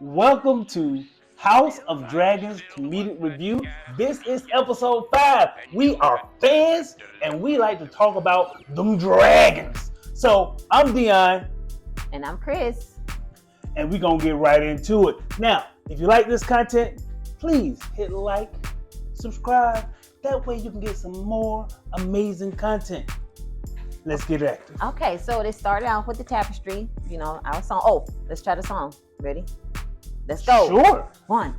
Welcome to House of Dragons Comedic Review. This is episode 5. We are fans and we like to talk about them dragons. So I'm Dion. And I'm Chris. And we're going to get right into it. Now, if you like this content, please hit like, subscribe. That way you can get some more amazing content. Let's get active. Okay, so they started out with the tapestry, our song. Oh, let's try the song. Ready? Let's go. Sure. 1,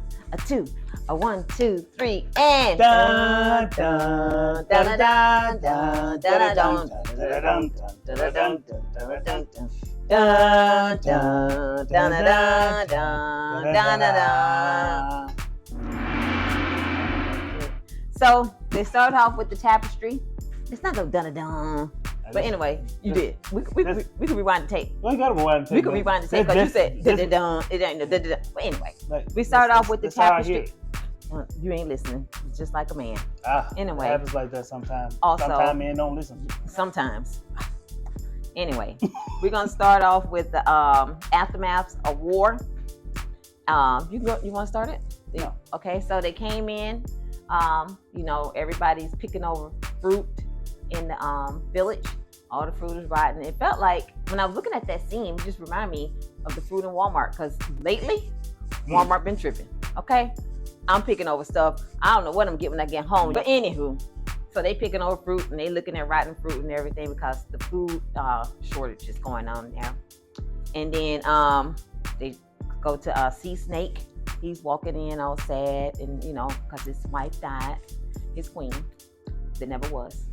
2, 1, 2, 3, and Dun, dun, dun, dun, dun, dun, dun, dun, dun, dun, dun, dun. So they started off with the tapestry. It's not no dun dun. But anyway, you did. We could rewind the tape. Well, you gotta rewind the tape. We could rewind the tape because you said dun dun. It ain't no dun dun. But anyway, we started off with the tapestry. You ain't listening. It's just like a man. Anyway, it happens like that sometimes. Also, sometimes men don't listen. Sometimes. Anyway, we're gonna start off with the aftermaths of war. You want to start it? No. Okay, so they came in. Everybody's picking over fruit in the village. All the fruit is rotten. It felt like when I was looking at that scene, it just reminded me of the fruit in Walmart because lately Walmart been tripping. Okay, I'm picking over stuff. I don't know what I'm getting when I get home. But anywho, so they picking over fruit and they looking at rotten fruit and everything because the food shortage is going on there. And then they go to Sea Snake. He's walking in all sad and because his wife died, his queen that never was.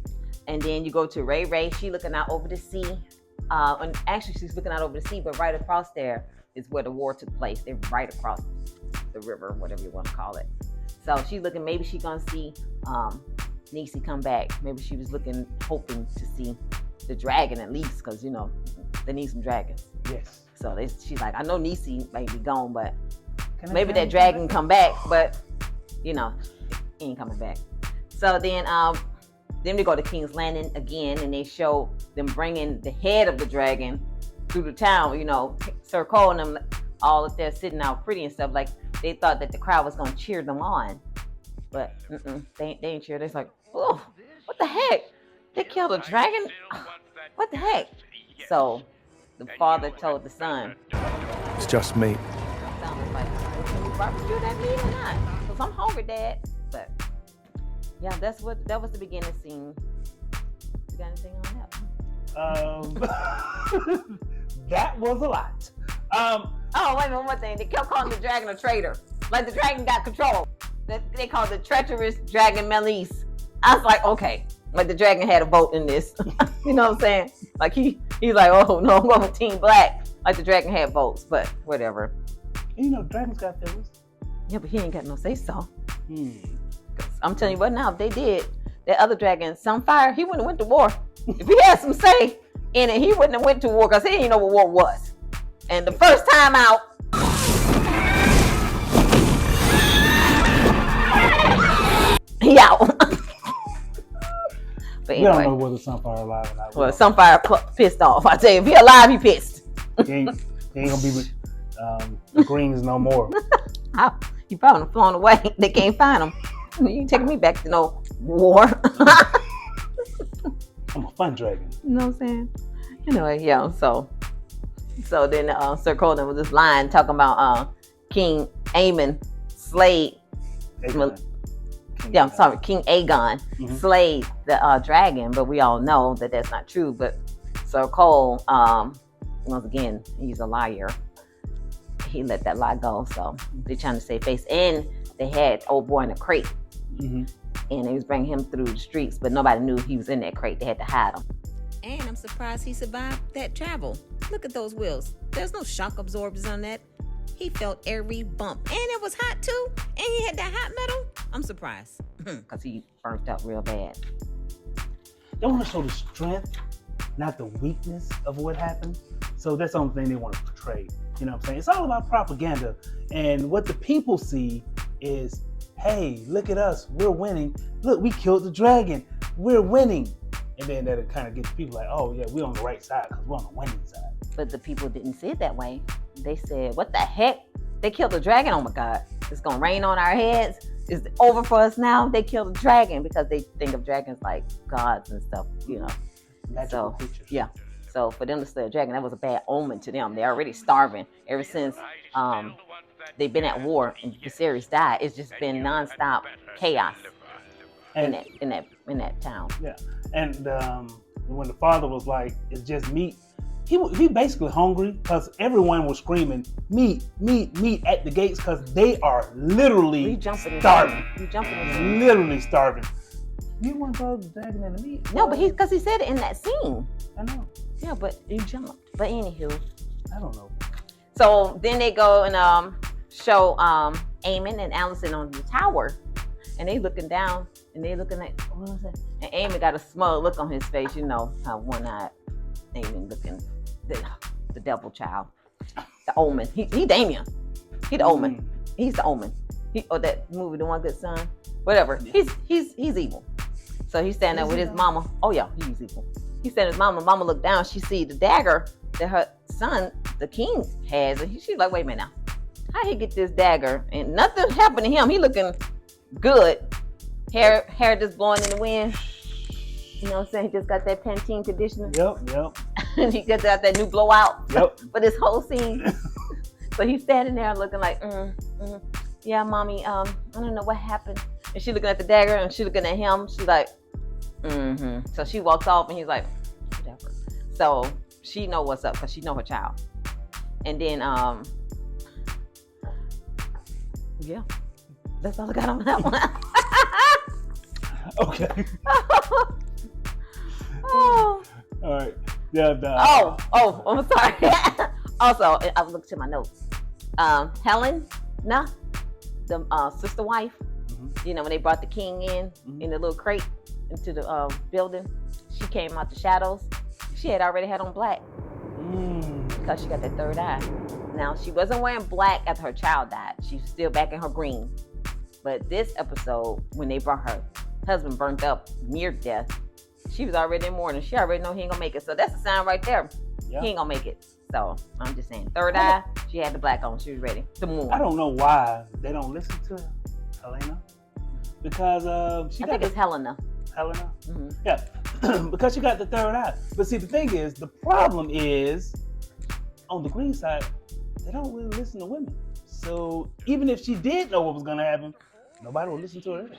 And then you go to Ray. She looking out over the sea. And actually she's looking out over the sea, but right across there is where the war took place. They're right across the river, whatever you want to call it. So she's looking, maybe she's gonna see Nisi come back. Maybe she was looking, hoping to see the dragon at least, because they need some dragons. Yes. So she's like, I know Nisi might be gone, but maybe that dragon come back, but he ain't coming back. So then we go to King's Landing again, and they show them bringing the head of the dragon through the town. Sir Cole and them all up there sitting out pretty and stuff. Like they thought that the crowd was gonna cheer them on, but they ain't cheer. They're like, oh, what the heck? They killed a dragon? What the heck? So the father told the son, it's just meat. Son was like, can we barbecue that meat or not? Because I'm hungry, Dad. But yeah, that was the beginning scene. You got anything on that? That was a lot. Oh, wait a minute, one more thing. They kept calling the dragon a traitor. Like the dragon got control. They called the treacherous dragon Melis. I was like, okay. Like the dragon had a vote in this. You know what I'm saying? Like he's like, oh no, I'm going with Team Black. Like the dragon had votes, but whatever. Dragons got feelings. Yeah, but he ain't got no say so. I'm telling you what now, if they did, that other dragon, Sunfire, he wouldn't have went to war. If he had some say in it, he wouldn't have went to war because he didn't know what war was. And the first time out, he out. But anyway, we don't know whether Sunfire alive or not. Well, Sunfire pissed off. I tell you, if he alive, he pissed. He ain't gonna be with the Greens no more. He probably flown away. They can't find him. You ain't taking me back to no war. I'm a fun dragon. You know what I'm saying? Anyway, yeah. So then Sir Colden was this line talking about King Aemon slayed. King Aegon slayed the dragon, but we all know that that's not true. But Sir Cole, once again, he's a liar. He let that lie go, so they're trying to save face. And they had old boy in a crate, and they was bringing him through the streets, but nobody knew he was in that crate. They had to hide him. And I'm surprised he survived that travel. Look at those wheels. There's no shock absorbers on that. He felt every bump, and it was hot too. And he had that hot metal. I'm surprised because he burnt out real bad. They want to show the strength, not the weakness of what happened. So that's the only thing they want to portray. You know what I'm saying? It's all about propaganda. And what the people see is, hey, look at us. We're winning. Look, we killed the dragon. We're winning. And then that'll kind of get people like, oh, yeah, we're on the right side because we're on the winning side. But the people didn't see it that way. They said, what the heck? They killed the dragon. Oh my God, it's gonna rain on our heads. It's over for us now. They killed the dragon because they think of dragons like gods and stuff, you know. Magical creatures. Yeah. So for them to slay a dragon, that was a bad omen to them. They're already starving ever since they've been at war and Viserys died. It's just been nonstop chaos in that town. Yeah, and when the father was like, "It's just meat," he basically hungry because everyone was screaming, "Meat, meat, meat!" at the gates because they are literally starving. Literally starving. You want to throw the dragon in the meat? No, but because he said it in that scene. I know. Yeah, but he jumped. But anywho, I don't know. So then they go and show Aemon and Alicent on the tower, and they looking down and they looking at what was it? And Aemon got a smug look on his face, you know how one-eyed Aemon looking, the devil child, the Omen. He Damien. He the Omen. He's the Omen. Or that movie, The One Good Son, whatever. Yeah. He's evil. So he's standing there with his mama. Oh yeah, he's evil. He's standing with his mama. Mama looked down. She see the dagger that her son, the king, has, and she's like, "Wait a minute now, how he get this dagger?" And nothing happened to him. He looking good. Hair just blowing in the wind. You know what I'm saying? He just got that Pantene conditioner. Yep. And he got that new blowout. Yep. For this whole scene. So he's standing there looking like, yeah, mommy, I don't know what happened. And she looking at the dagger and she looking at him. She's like, So she walks off and he's like, whatever. So she know what's up because she know her child. And then, yeah, that's all I got on that one. Okay. Oh. All right. Yeah. I'm sorry. Also, I looked to my notes. Helen, the sister wife. You know, when they brought the king in the little crate into the building, she came out the shadows. She had already had on black because she got that third eye. Now, she wasn't wearing black after her child died. She's still back in her green. But this episode, when they brought her husband burnt up near death, she was already in mourning. She already know he ain't gonna make it. So that's a sign right there. Yeah. He ain't gonna make it. So I'm just saying, third eye, she had the black on. She was ready to mourn. I don't know why they don't listen to Helena. Because I think it's Helena. Helena? Mm-hmm. Yeah. Because she got the third eye. But see, the thing is, the problem is, on the green side, they don't really listen to women. So even if she did know what was going to happen, nobody would listen to her.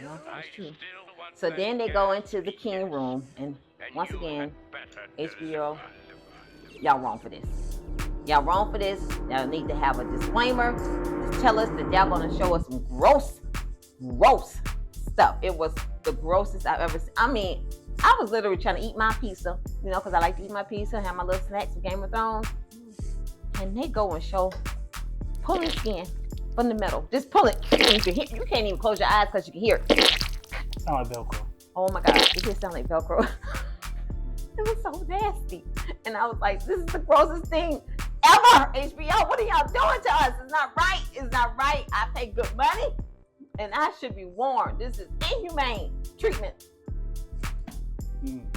No, that's true. So then they go into the king room, and once again, HBO, y'all wrong for this. Y'all wrong for this. Y'all need to have a disclaimer to tell us that y'all going to show us some gross stuff. It was the grossest I've ever seen. I mean, I was literally trying to eat my pizza, you know, because I like to eat my pizza and have my little snacks with Game of Thrones. And they go and show pulling skin from the middle. Just pull it. You can't even close your eyes because you can hear it. Sound like Velcro. Oh my God, it did sound like Velcro. It was so nasty. And I was like, this is the grossest thing ever, HBO. What are y'all doing to us? It's not right. It's not right. I pay good money and I should be warned. This is inhumane treatment.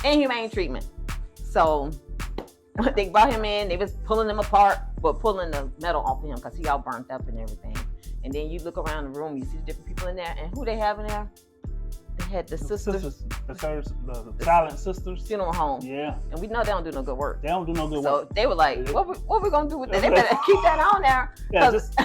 Inhumane treatment. So they brought him in. They was pulling him apart, but pulling the metal off of him because he all burnt up and everything. And then you look around the room, you see the different people in there, and who they have in there? They had the sisters. The silent sisters. Funeral home. Yeah. And we know they don't do no good work. They don't do no good work. So they were like, what we gonna do with that? They better keep that on there. Yeah, just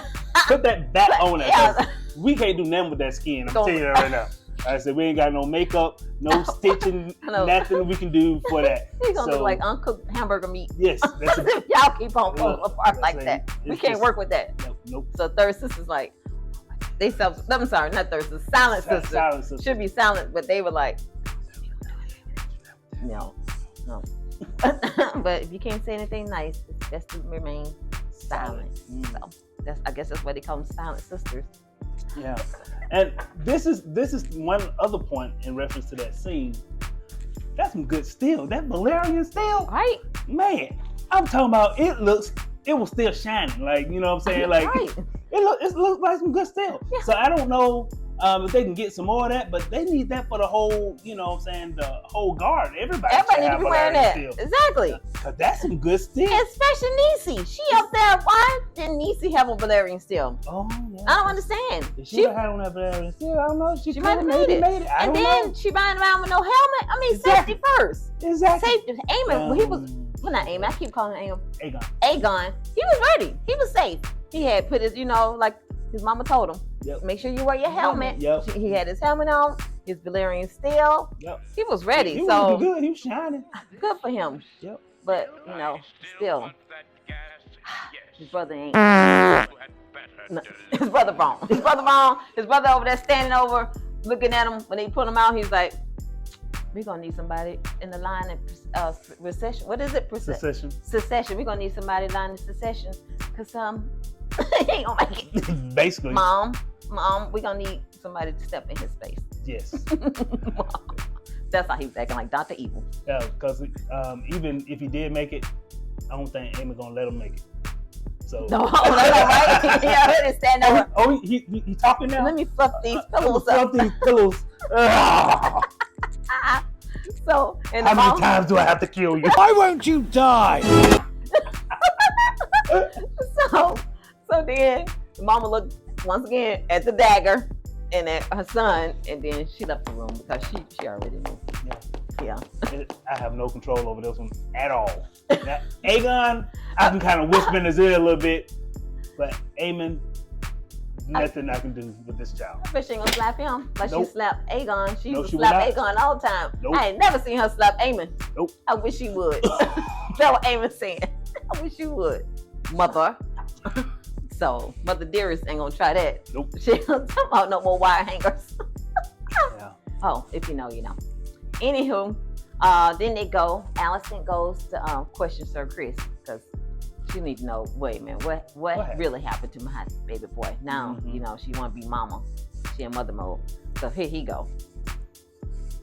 put that back on there. Yeah. We can't do nothing with that skin. I'm telling you that right now. I said, we ain't got no makeup, no stitching, nothing we can do for that. He's gonna look like uncooked hamburger meat. Yes. That's y'all keep on pulling apart like that. We can't work with that. Nope. So third sister's like, I'm sorry, not third sister, silent sister. Should be silent, but they were like, no. But if you can't say anything nice, it's best to remain silent. So I guess that's why they call them silent sisters. Yeah. And this is one other point in reference to that scene. That's some good steel. That Valerian steel, right? Man, I'm talking about. It was still shining. Like, you know what I'm saying? Like, right. it looks like some good steel. Yeah. So I don't know If they can get some more of that, but they need that for the whole, you know what I'm saying, the whole guard. Everybody Everybody should need to have be wearing Valerian that. steel. Exactly. Cause that's some good steel. Especially Niecy. She up there. Why didn't Niecy have a Valerian steel? Oh, yeah. I don't understand. If she had on that Valerian steel, I don't know. She might have maybe made it. I And don't then know. she riding around with no helmet. I mean, Exactly. safety first. Exactly. Safety. Aemon, when he was, well, not Aemon, I keep calling him Aegon. Aegon. He was ready. He was safe. He had put his, you know, like his mama told him, Yep. make sure you wear your helmet. Yep. He had his helmet on, his Valerian steel. Yep. He was ready. He was So looking good. He was shining. good for him. Yep. But, you know, still, his brother ain't. No, his brother wrong. His brother wrong. His brother over there standing over, looking at him. When they put him out, he's like, we're going to need somebody in the line of recession. What is it? Secession. Secession. We're going to need somebody in line of secession. Because he ain't going to make it. Basically. Mom, we're going to need somebody to step in his space. Yes. That's how he was acting like Dr. Evil. Yeah, because even if he did make it, I don't think Aemon gonna let him make it. So. No, right? Yeah, I didn't stand over. Oh, he talking now? Let me fluff these pillows up. Fluff these pillows. So, and how many times do I have to kill you? Why won't you die? So then the mama looked once again at the dagger and at her son, and then she left the room because she already knew. Yeah. I have no control over this one at all. Now, Aegon, I can kind of whisper in his ear a little bit, but Aemon, nothing I can do with this child. I bet she ain't gonna slap him like Nope. she slapped Aegon. She No, used she to will slap not. Aegon all the time. Nope. I ain't never seen her slap Aemon. Nope. I wish she would. That's what Aemon saying. I wish you would, mother. So, Mother Dearest ain't gonna try that. Nope. She ain't gonna talk about no more wire hangers. Yeah. Oh, if you know, you know. Anywho, then they go. Alicent goes to question Sir Chris because she need to know. Wait a minute, what really happened to my baby boy? Now, you know, she want to be mama. She in mother mode. So here he go.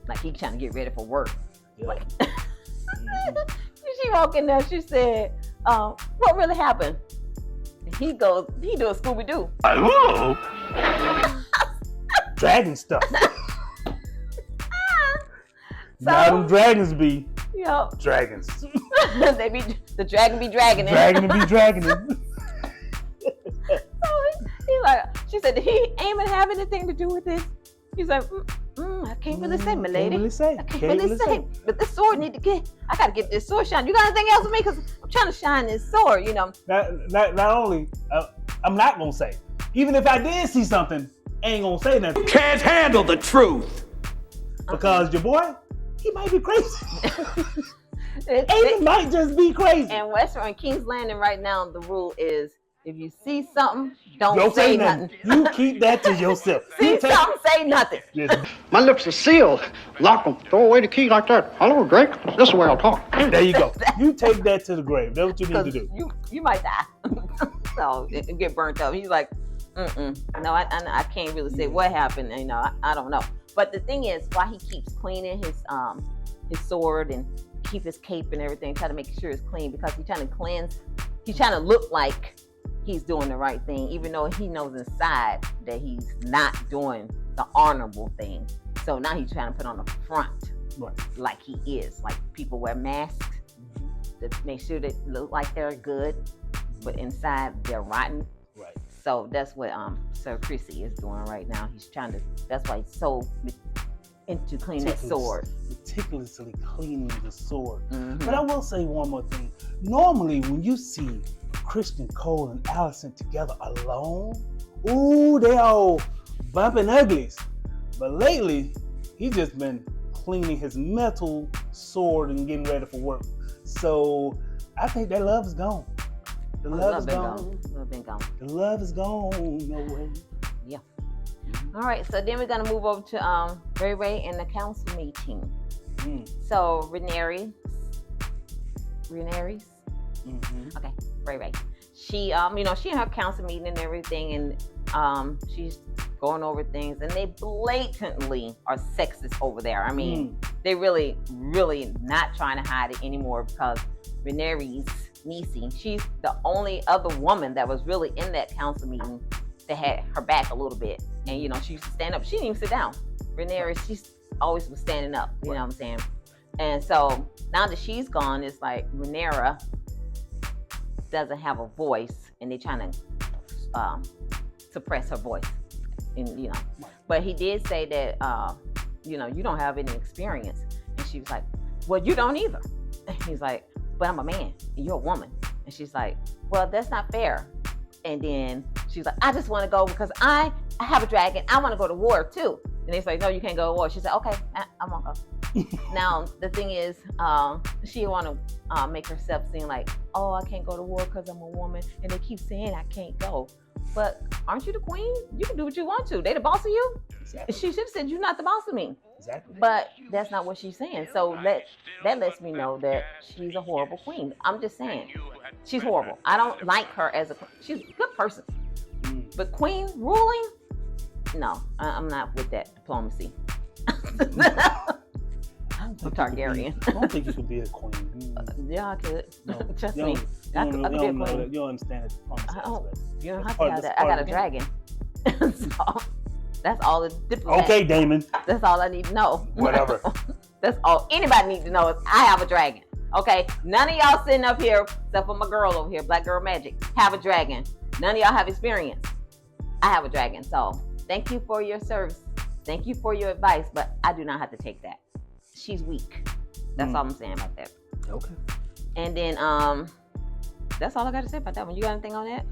Like he trying to get ready for work. Yeah. Like, she walked in there. She said, "What really happened?" And he goes, he do a Scooby Doo. Dragon stuff. So, Now them dragons be you know, dragons. they be the dragon be dragging it. Dragon be dragging it. So he like, she said, did he Aemon have anything to do with this? He's like, I can't really say, my lady. Can't really say. I can't really say. But this sword need to get. I gotta get this sword shine. You got anything else for me? Because I'm trying to shine this sword. You know. Not only, I'm not gonna say. Even if I did see something, I ain't gonna say nothing Can't handle the truth. because your boy, he might be crazy. Aemon might just be crazy. And Western and King's Landing right now, the rule is if you see something, don't say nothing. You keep that to yourself. See something, say nothing. Yes. My lips are sealed. Lock them. Throw away the key like that. Hello, Drake. This is the way I'll talk. There you go. You take that to the grave. That's what you need to do. You might die. So and get burnt up. He's like, no, I can't really say what happened. You know, I don't know. But the thing is, why he keeps cleaning his sword and keep his cape and everything, try to make sure it's clean because he's trying to cleanse. He's trying to look like he's doing the right thing, even though he knows inside that he's not doing the honorable thing. So now he's trying to put on the front like he is. Like people wear masks to make sure they look like they're good, but inside they're rotten. Right. So that's what Sir Chrissy is doing right now. He's trying to. That's why he's so into cleaning that sword. Meticulously cleaning the sword. Mm-hmm. But I will say one more thing. Normally, when you see Christian Cole and Alicent together alone, ooh, they all bumping uglies. But lately, he's just been cleaning his metal sword and getting ready for work. So I think that love is gone. The love is gone. Love been gone. The love is gone. No way. Yeah. All right. So then we're gonna move over to Ray and the council meeting. So Rhaenyra's. Okay, Ray. She she in her council meeting and everything, and she's going over things, and they blatantly are sexist over there. I mean, they really not trying to hide it anymore because Rhaenyra's Niecy, she's the only other woman that was really in that council meeting that had her back a little bit. And, you know, she used to stand up. She didn't even sit down. Rhaynera, she always was standing up. You know what I'm saying? And so now that she's gone, it's like Rhaynera doesn't have a voice, and they're trying to suppress her voice. And, you know, but he did say that, you know, you don't have any experience. And she was like, well, you don't either. And he's like, but I'm a man and you're a woman. And she's like, well, that's not fair. And then she's like, I just want to go because I have a dragon. I want to go to war too. And he's like, no, you can't go to war. She said, okay, I won't go. Now, the thing is, she want to make herself seem like, oh, I can't go to war because I'm a woman. And they keep saying I can't go. But aren't you the queen? You can do what you want to. They the boss of you? Exactly. She should have said, you're not the boss of me. Exactly. But that's not what she's saying. So that lets me know that she's a horrible queen. I'm just saying. She's horrible. I don't like her as a queen. She's a good person. But queen ruling? No, I'm not with that diplomacy. I'm Targaryen. I don't think you could be a queen. Yeah, I could. No. Trust You me. don't- I could be a queen. You don't understand the diplomacy aspect. You don't That's have to part- have that's that. I part got a of the dragon. So that's all the diplomat. Okay, Damon. That's all I need to know. Whatever. That's all anybody needs to know is I have a dragon. Okay? None of y'all sitting up here, except for my girl over here, Black Girl Magic, have a dragon. None of y'all have experience. I have a dragon. So thank you for your service. Thank you for your advice, but I do not have to take that. She's weak. That's all I'm saying about that. Okay. And then that's all I got to say about that one. You got anything on that?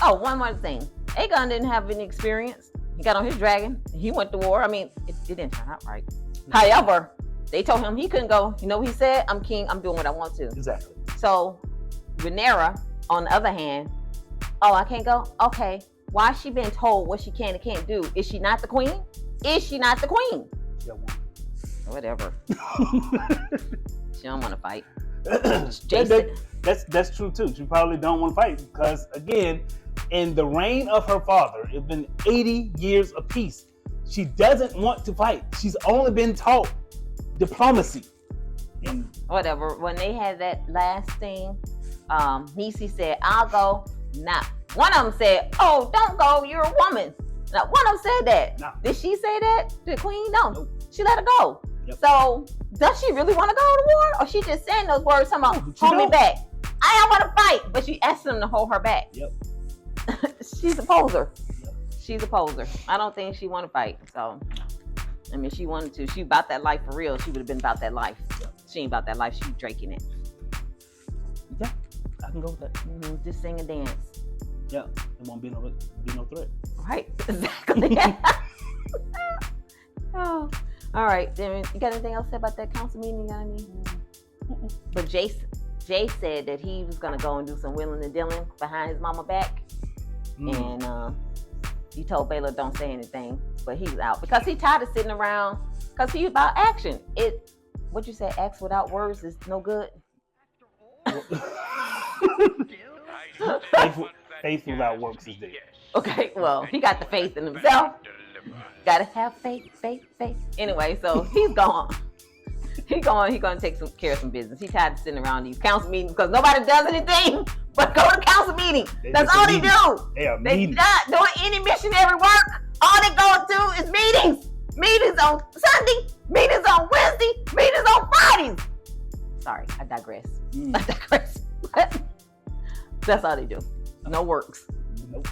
Oh, one more thing. Aegon didn't have any experience. He got on his dragon. He went to war. I mean, it didn't turn out right. However, they told him he couldn't go. You know what he said? I'm king. I'm doing what I want to. Exactly. So, Rhaynera, on the other hand, oh, I can't go? Okay. Why has she been told what she can and can't do? Is she not the queen? Is she not the queen? She got one. Whatever. She don't want to fight. That's true too. She probably don't want to fight because again, in the reign of her father, it's been 80 years of peace. She doesn't want to fight. She's only been taught diplomacy. And whatever. When they had that last thing, Niecy said, I'll go. Nah. One of them said, oh, don't go. You're a woman. Now, one of them said that. No. Did she say that to the queen? No. Nope. She let her go. Yep. So, does she really want to go to war? Or she just saying those words, talking about, but you hold me don't. back. I don't want to fight. But she asked them to hold her back. Yep. She's a poser. Yep. She's a poser. I don't think she want to fight. So, I mean, she wanted to. She about that life for real. She would have been about that life. Yep. She ain't about that life. She draking it. Yeah, I can go with that. Just sing and dance. Yeah, it won't be no threat. Right. Exactly. Oh. All right. Then you got anything else to say about that council meeting? You got any? But Jay said that he was gonna go and do some wheeling and dealing behind his mama back, and he told Baylor don't say anything, but he was out because he tired of sitting around. Because he about action. What you say? Acts without words is no good. Faith without works is dead. Okay, well, he got the faith in himself. Gotta have faith. Anyway, so he's gone. He's gonna take care of some business. He's tired of sitting around these council meetings because nobody does anything but go to council meeting. That's all they do. They not doing any missionary work. All they go to is meetings. Meetings on Sunday, meetings on Wednesday, meetings on Fridays. Sorry, I digress. That's all they do. No works. Nope.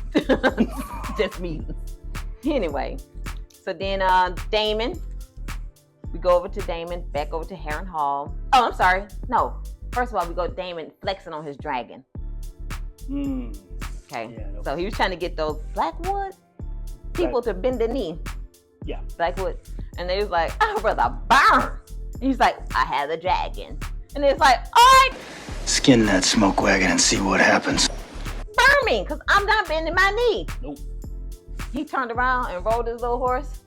Just meetings. Anyway, so then Damon, we go over to Damon, back over to Harren Hall. Oh, I'm sorry. No. First of all, we go to Damon flexing on his dragon. Okay. Yeah, so he was trying to get those Blackwood people to bend the knee. Yeah. Blackwood. And they was like, I'd rather burn. And he's like, I have a dragon. And it's like, all right. Skin that smoke wagon and see what happens. Burn me, because I'm not bending my knee. Nope. He turned around and rode his little horse.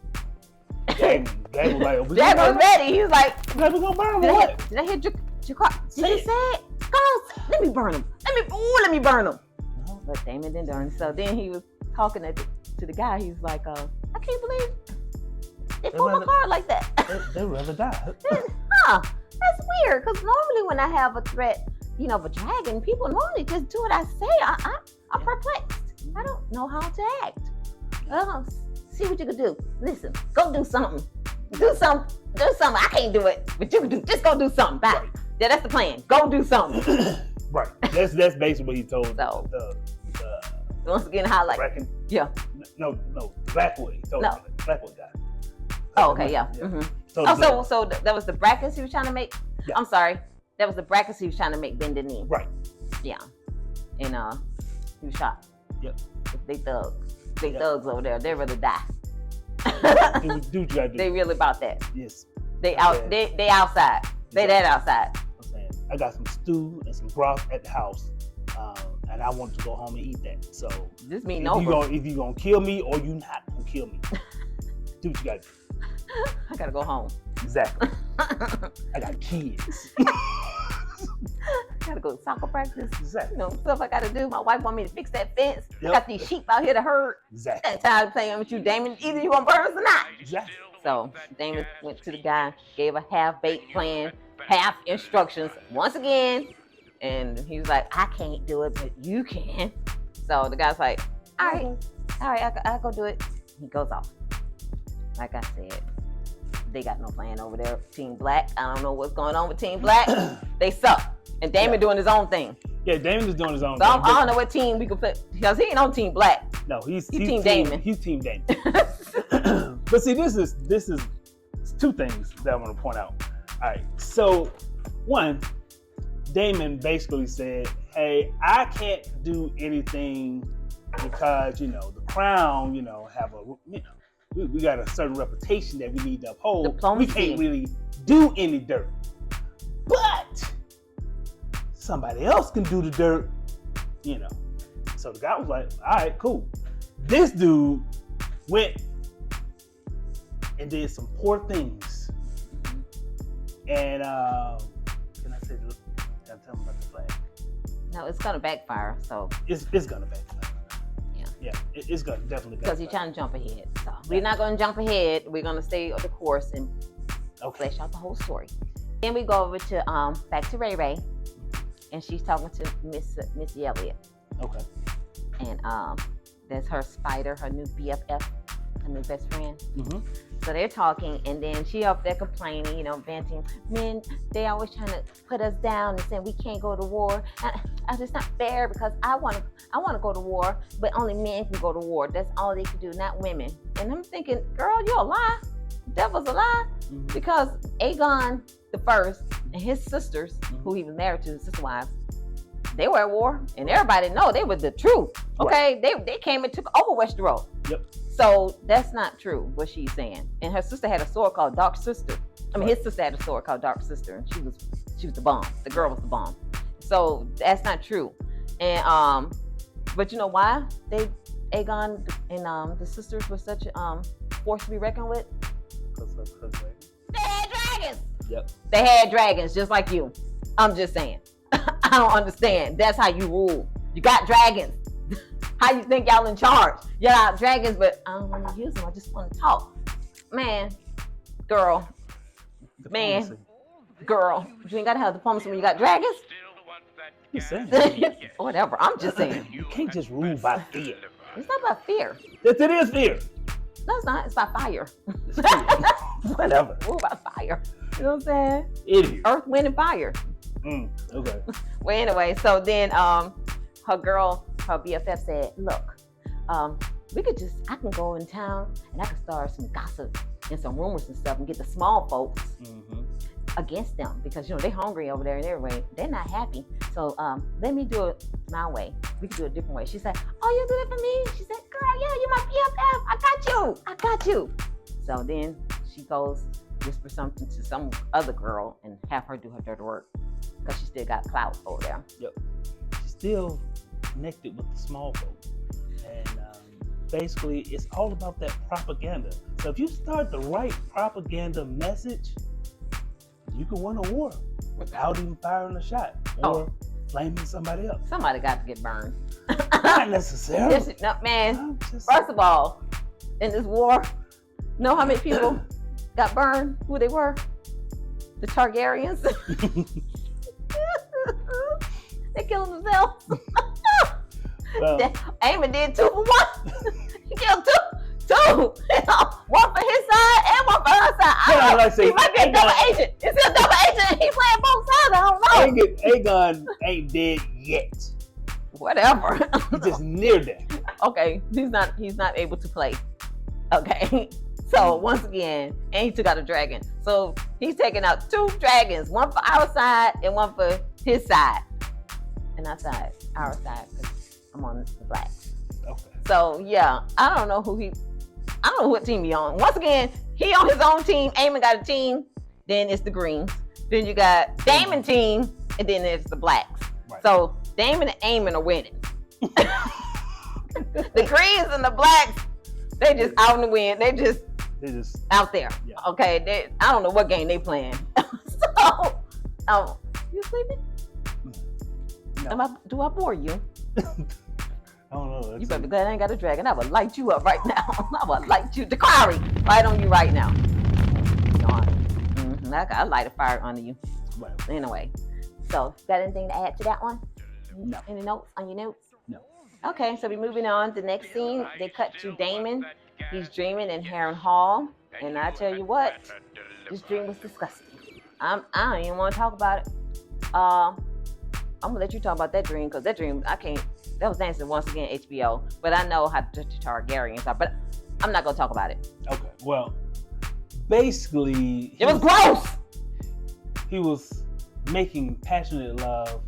Dag was like, Dag was ready. He was like, we gonna burn him. What? Did I hear Jakar? Did he say it? Go, let me burn him. Let me burn him. No, but Damon didn't burn. So then he was talking to the guy. He was like, I can't believe they pulled my card like that. They'd rather die. That's weird. Because normally when I have a threat, of a dragon, people normally just do what I say. I'm perplexed. I don't know how to act. See what you can do. Listen, go do something. Do something. I can't do it, but you can do. Just go do something. Bye. Right. Yeah, that's the plan. Go do something. Right. That's basically what he told So, the once again, highlight. Bracken. Yeah. No, Blackwood. He told No. the Blackwood guy. Oh, okay, yeah. Mm-hmm. So that was the brackets he was trying to make. Yeah. I'm sorry. That was the brackets he was trying to make bend the knee. Right. Yeah. And he was shot. Yep. They thugs. Thugs over there. They really die. do what you gotta do. They really about that. Yes. They out. They outside. They that outside. I'm saying I got some stew and some broth at the house, and I want to go home and eat that. So This mean if you gonna kill me or you not gonna kill me, do what you gotta do. I gotta go home. Exactly. I got kids. I gotta go to soccer practice. Exactly. You know, stuff I gotta do. My wife want me to fix that fence. Yep. I got these sheep out here to herd. Exactly. That time playing with you, Damon. Either you gonna burn us or not. Exactly. So Damon went to the guy, gave a half-baked plan, half instructions once again, and he was like, "I can't do it, but you can." So the guy's like, "All right, I'll go do it." He goes off. Like I said, they got no plan over there. Team Black, I don't know what's going on with Team Black. They suck, and Damon doing his own thing. Yeah, Damon is doing his own So thing. I don't know what team we could put because he ain't on Team Black. No, he's Team Damon. He's Team Damon. But see, this is two things that I want to point out. All right, so one, Damon basically said, "Hey, I can't do anything because the Crown, have a we got a certain reputation that we need to uphold. Diplomacy. We can't really do any dirt, but somebody else can do the dirt, So the guy was like, "All right, cool." This dude went and did some poor things. And can I tell him about the flag? No, it's gonna backfire. So It's gonna backfire. Yeah, it's gonna definitely backfire. because he's trying to jump ahead. So we're not gonna jump ahead. We're gonna stay on the course and flesh out the whole story. Then we go over to back to Ray, and she's talking to Missy Elliott. Okay. And that's her spider, her new BFF, her new best friend. Mm-hmm. So they're talking, and then she up there complaining, venting. Men, they always trying to put us down and saying we can't go to war. It's not fair because I want to go to war, but only men can go to war. That's all they can do, not women. And I'm thinking, girl, you're a lie. Devil's a lie. Mm-hmm. Because Aegon the First and his sisters, who he was married to, his sister wives, they were at war, and everybody know they were the truth. Okay, Right. They came and took over Westeros. Yep. So that's not true what she's saying. And her sister had a sword called Dark Sister. His sister had a sword called Dark Sister, and she was the bomb. The girl was the bomb. So that's not true. And but you know why Aegon and the sisters were such a force to be reckoned with? They had dragons. Yep. They had dragons just like you. I'm just saying. I don't understand. That's how you rule. You got dragons. How you think y'all in charge? Y'all got dragons, but I don't want to use them. I just want to talk. Man, girl. Man, girl. You ain't got to have diplomacy when you got dragons. You saying? Whatever. I'm just saying. You can't just rule by fear. It's not about fear. Yes, it is fear. No, it's not. It's by fire. Whatever. Rule by fire. You know what I'm saying? Idiot. Earth, wind, and fire. Okay. Well, anyway, so then her BFF said, look, I can go in town and I can start some gossip and some rumors and stuff and get the small folks against them because, they're hungry over there and everywhere. They're not happy. So let me do it my way. We can do it a different way. She said, oh, you do that for me? She said, girl, yeah, you're my BFF. I got you. So then she goes, whisper something to some other girl and have her do her dirty work because she still got clout over there. Yep. She's still connected with the small folk. And basically, it's all about that propaganda. So if you start the right propaganda message, you can win a war without even firing a shot or flaming somebody else. Somebody got to get burned. Not necessarily. No, man, first of all, in this war, know how many people got burned? Who they were? The Targaryens. They killing themselves. Well, Aemon did 2 for 1. He killed two. One for his side and one for her side. He might be a double agent. Is he a double agent? He playing both sides. I don't know. Aegon ain't dead yet. Whatever. He's just near death. Okay, he's not able to play. Okay. So once again, and he took out a dragon. So he's taking out 2 dragons, one for our side and one for his side. And our side, because I'm on the black. Okay. So yeah, I don't know what team he on. Once again, he on his own team. Aemon got a team. Then it's the greens. Then you got Daemon team, and then it's the blacks. Right. So Daemon and Aemon are winning. The greens and the blacks, they just out in the wind. They just out there. Yeah. Okay. I don't know what game they playing. So, you sleeping? No. Do I bore you? I don't know. You better be glad I ain't got a dragon. I would light you up right now. I would light you, Dakari, right on you right now. I light a fire under you. Right. Anyway, so got anything to add to that one? No. Any notes on your notes? No. Okay, so we're moving on. The next scene, they cut to Daemon. He's dreaming in Harren Hall, and I tell you what, this dream was disgusting. I don't even want to talk about it. I'm gonna let you talk about that dream, because that dream, I can't. That was dancing once again, HBO. But I know how the Targaryens are, but I'm not gonna talk about it. Okay. Well, basically, it was gross. He was making passionate love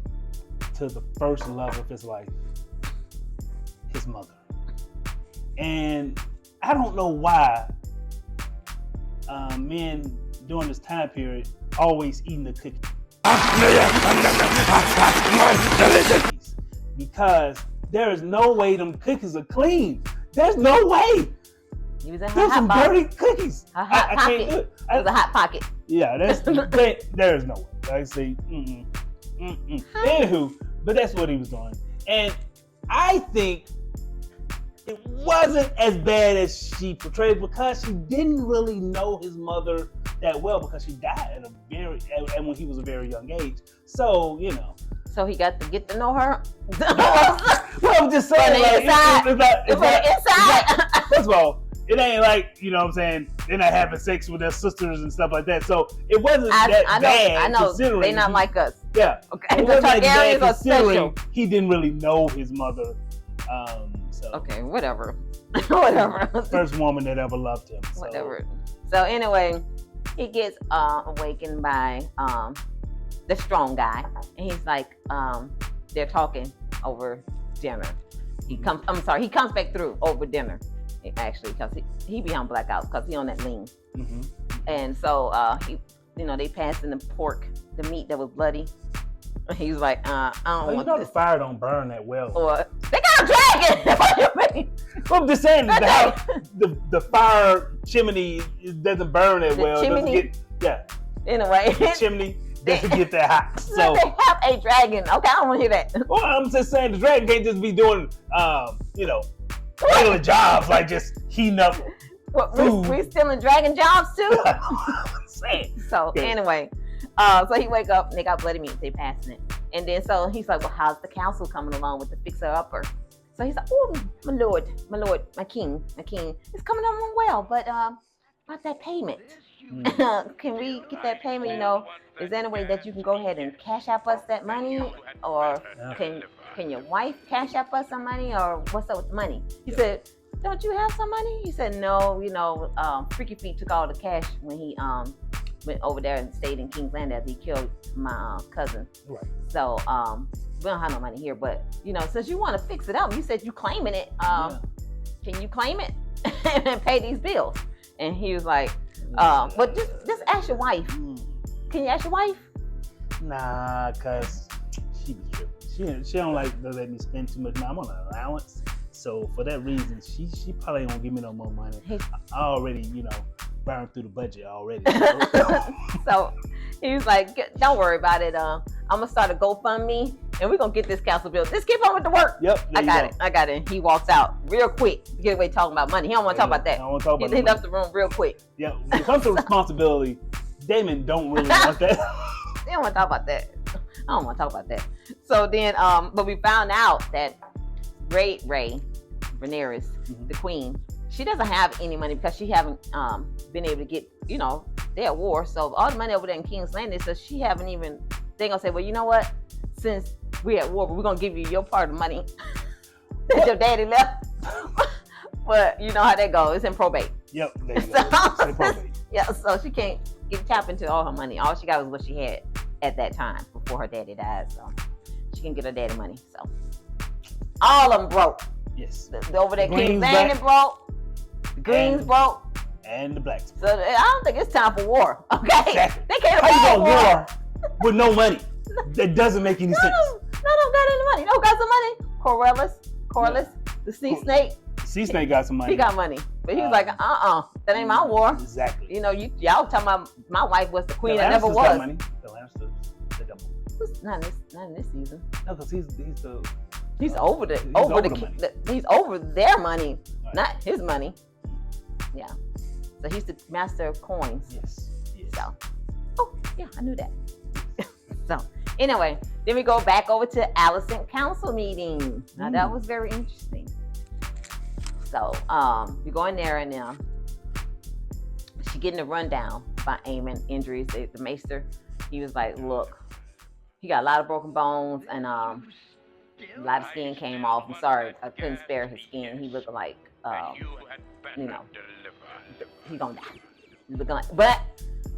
to the first love of his life, his mother. And I don't know why men during this time period always eating the cookies. Because there is no way them cookies are clean. There's no way. He was in her There's hot some pocket. dirty cookies. I can't do it. It was a hot pocket. Yeah, there's no way. I say, Anywho, but that's what he was doing. And I think it wasn't as bad as she portrayed, because she didn't really know his mother that well, because she died and when he was a very young age. So, So he got to get to know her. Well, I'm just saying, inside. First of all, it ain't like, you know what I'm saying, they're not having sex with their sisters and stuff like that. So it wasn't bad. I know. They're not like us. Yeah. Okay. It The wasn't like bad Targaryens are special. He didn't really know his mother. So Okay, whatever. Whatever. First woman that ever loved him. So. Whatever. So anyway, he gets awakened by the strong guy, and he's like, they're talking over dinner. He comes back through over dinner, actually, because he be on blackouts, because he on that lean. Mm-hmm. And so they passed in the meat that was bloody. He was like, I don't want this. The fire don't burn that well. Or they got a dragon. What do you mean? Well, I'm just saying the fire chimney doesn't burn that well. Chimney? Anyway, the chimney doesn't get that hot. So they have a dragon. Okay, I don't want to hear that. Well, I'm just saying the dragon can't just be doing regular jobs, like just heating up. We stealing dragon jobs too. So okay. Anyway, so he wake up and they got bloody meat. They passing it, and then so he's like, "Well, how's the council coming along with the fixer upper?" So he's like, "Oh, my lord, my king, it's coming along well, but about that payment, can we get that payment? Is there any way that you can go ahead and cash out us that money, or can your wife cash out us some money, or what's up with the money?" He said, "Don't you have some money?" He said, "No, Freaky Feet took all the cash when he went over there and stayed in King's Landing after he killed my cousin. Right. So we don't have no money here, but since you want to fix it up, you said you claiming it. Can you claim it and pay these bills?" And he was like, "But just ask your wife. Can you ask your wife?" Nah, cause she be tripping. She don't like to let me spend too much money. I'm on an allowance. So for that reason, she probably won't give me no more money. I already, burned through the budget already. So he was like, "Don't worry about it. I'm gonna start a GoFundMe, and we're gonna get this council built. Just keep on with the work." Yep. I got it. He walks out real quick. Get away talking about money. He don't want to talk about that. I don't want to talk about He left the room real quick. Yeah. When it comes to responsibility, Daemon don't really want that. He don't want to talk about that. I don't want to talk about that. So then, but we found out that Rhaynera, the queen, she doesn't have any money because she haven't been able to get, they're at war. So all the money over there in King's Landing, so she haven't even, they're going to say, well, you know what? Since we're at war, we're going to give you your part of the money that your daddy left. But you know how that goes. It's in probate. Yep, there you go. It's in probate. Yeah, so she can't tap into all her money. All she got was what she had at that time before her daddy died. So she can get her daddy money. So all of them broke. Yes. The over there King's Landing broke. The Greens broke. And the Blacks. So I don't think it's time for war. Okay? Exactly. They can't How you afford gonna war with no money? That doesn't make any sense. None of them got any money. No, got some money. Corliss, the sea snake. Sea Snake got some money. He got money. But he was like, that ain't my war. Exactly. Y'all talking about my wife was the queen The that never Lannisters was. got money. The Lannisters, they got money. Not in this season. No, because He's over the money. He's over their money, Right. not his money. Yeah. So he's the master of coins. Yes. So, yeah, I knew that. So, anyway, then we go back over to Alicente council meeting. Now that was very interesting. So, we go in there and she getting a rundown by Aemon injuries. The maester, he was like, look, he got a lot of broken bones and a lot of skin came off. I'm sorry, I couldn't spare his skin. He looked like, he gonna die. But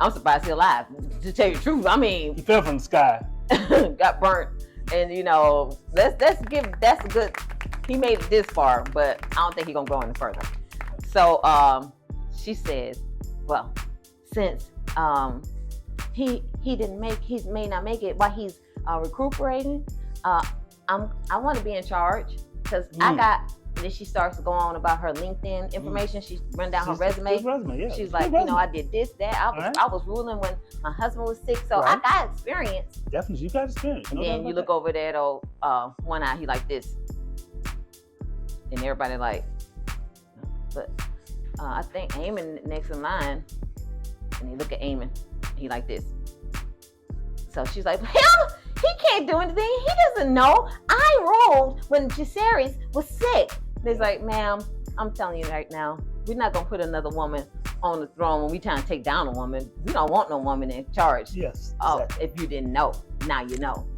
I'm surprised he's alive. To tell you the truth, I mean, He fell from the sky. got burnt, and that's a good. He made it this far, but I don't think he's gonna go any further. So she says, well, since he may not make it while he's recuperating, I want to be in charge because I got. And then she starts to go on about her LinkedIn information. She run down her resume. Yeah. She's like, I did this, that. I was ruling when my husband was sick, so I got experience. Definitely, you got experience. And then you look over there, though, one eye, he like this. And everybody like, but I think Aemon next in line. And they look at Aemon, and he like this. So she's like, hell, he can't do anything. He doesn't know. I ruled when Jacaerys was sick. They're like, ma'am, I'm telling you right now, we're not going to put another woman on the throne when we trying to take down a woman. We don't want no woman in charge. Yes. Exactly. If you didn't know, now you know.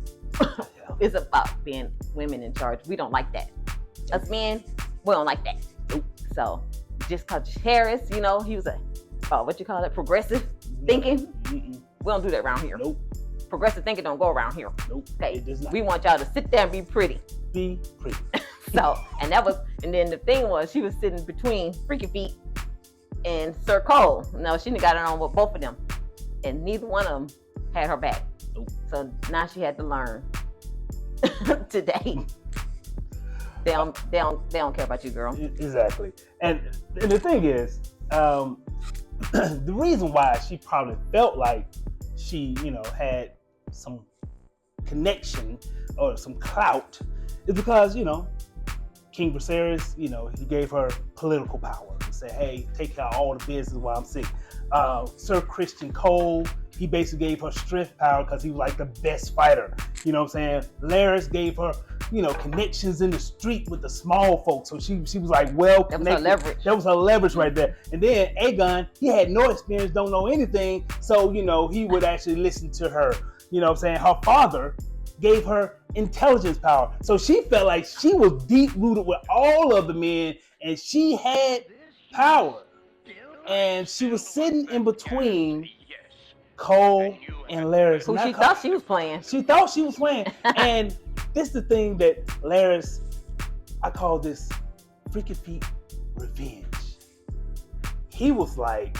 It's about being women in charge. We don't like that. Us men, we don't like that. Nope. So just because Jacaerys, he was progressive thinking. Mm-mm. We don't do that around here. Nope. Progressive thinking don't go around here. Nope. Okay. It does not. We want y'all to sit there and be pretty. Be pretty. So, and then the thing was, she was sitting between Freaky Feet and Sir Cole. No, she got it on with both of them. And neither one of them had her back. Nope. So now she had to learn today. They don't care about you, girl. Exactly. And the thing is, the reason why she probably felt like she, had some connection or some clout is because, King Viserys, he gave her political power. He said, hey, take care of all the business while I'm sick. Sir Christian Cole, he basically gave her strength power because he was like the best fighter. You know what I'm saying? Larys gave her, connections in the street with the small folks. So she was like well connected. That was her leverage. That was her leverage right there. And then Aegon, he had no experience, don't know anything. So, he would actually listen to her. You know what I'm saying? Her father gave her intelligence power. So she felt like she was deep rooted with all of the men and she had power. And she was sitting in between Cole and Larys. Who she thought she was playing. She thought she was playing. And this is the thing that Larys, I call this Freaky Feet revenge. He was like,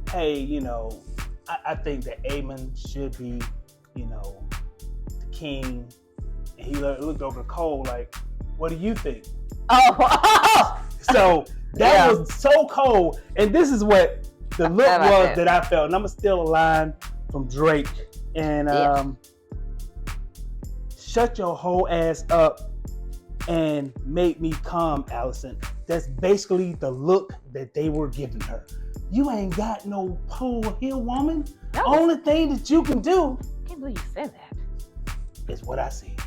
hey, I think that Aemon should be, the king. And he looked over to Cole like, what do you think? Oh, so that was so cold. And this is what the look was that I felt. And I'm going to steal a line from Drake. And shut your whole ass up and make me calm, Alicente. That's basically the look that they were giving her. You ain't got no pole here, woman. Only thing that you can do. I can't believe you said that. Is what I said.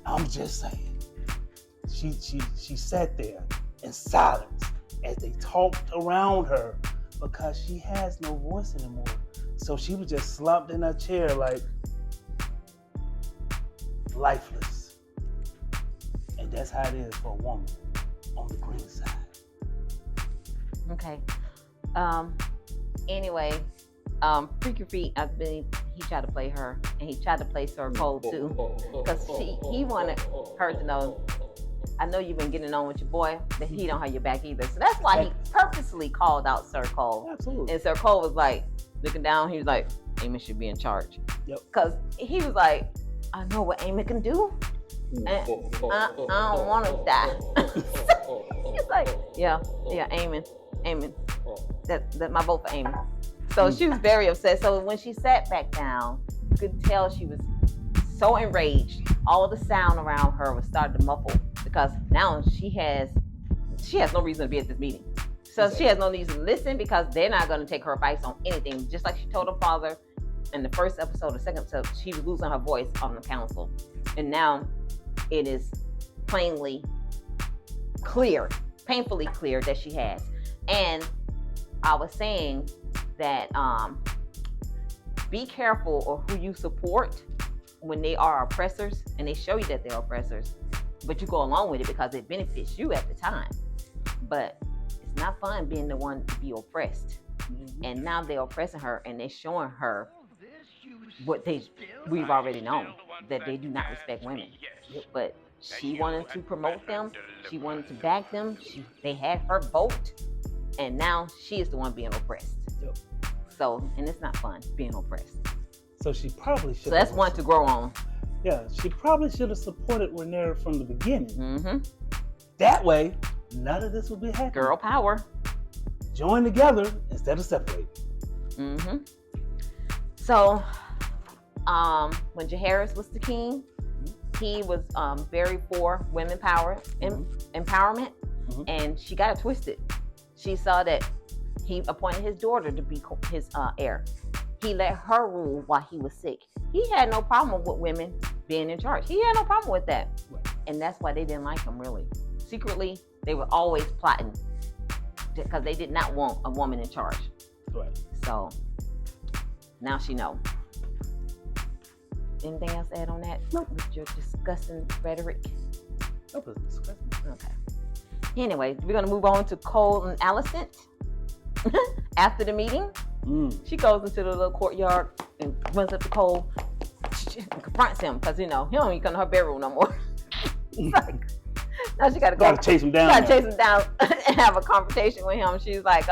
I'm just saying. she sat there in silence as they talked around her because she has no voice anymore. So she was just slumped in her chair like lifeless. And that's how it is for a woman on the green side. Okay. Anyway, Freaky Feet, I believe he tried to play her, and he tried to play Sir Cole too, because he wanted her to know, I know you've been getting on with your boy, but he don't have your back either. So that's why he purposely called out Sir Cole. Absolutely. And Sir Cole was like, looking down, he was like, Eamon should be in charge. Yep. Because he was like, I know what Eamon can do, and I don't want to die. He's like, yeah, Eamon. That my vote for Eamon. So she was very upset. So when she sat back down, you could tell she was so enraged. All the sound around her was starting to muffle because now she has no reason to be at this meeting. So she has no reason to listen because they're not going to take her advice on anything. Just like she told her father in the first episode, the second episode, she was losing her voice on the council. And now it is painfully clear that she has. And I was saying that be careful of who you support when they are oppressors and they show you that they're oppressors, but you go along with it because it benefits you at the time. But it's not fun being the one to be oppressed. Mm-hmm. And now they're oppressing her and they're showing her what we've already known, that they do not respect women. But she wanted to promote them, she wanted to back them, they had her vote, and now she is the one being oppressed. Yep. So, and it's not fun being oppressed. So she probably should. So that's one to grow on. Yeah, she probably should have supported Rhaynera from the beginning. Mm-hmm. That way, none of this would be happening. Girl power. Join together instead of separating. Mm-hmm. So, when Jaehaerys was the king, he was very for women power and empowerment, and she got it twisted. She saw that he appointed his daughter to be his heir. He let her rule while he was sick. He had no problem with women being in charge. He had no problem with that. Right. And that's why they didn't like him, really. Secretly, they were always plotting because they did not want a woman in charge. Right. So, now she know. Anything else to add on that? Nope. With your disgusting rhetoric? That was disgusting. Okay. Anyway, we're going to move on to Cole and Alicente. After the meeting, she goes into the little courtyard and runs up to Cole and confronts him because, he don't even come to her bedroom no more. Like, now she got to go. Got to chase him down. Got to chase him down and have a confrontation with him. She's like,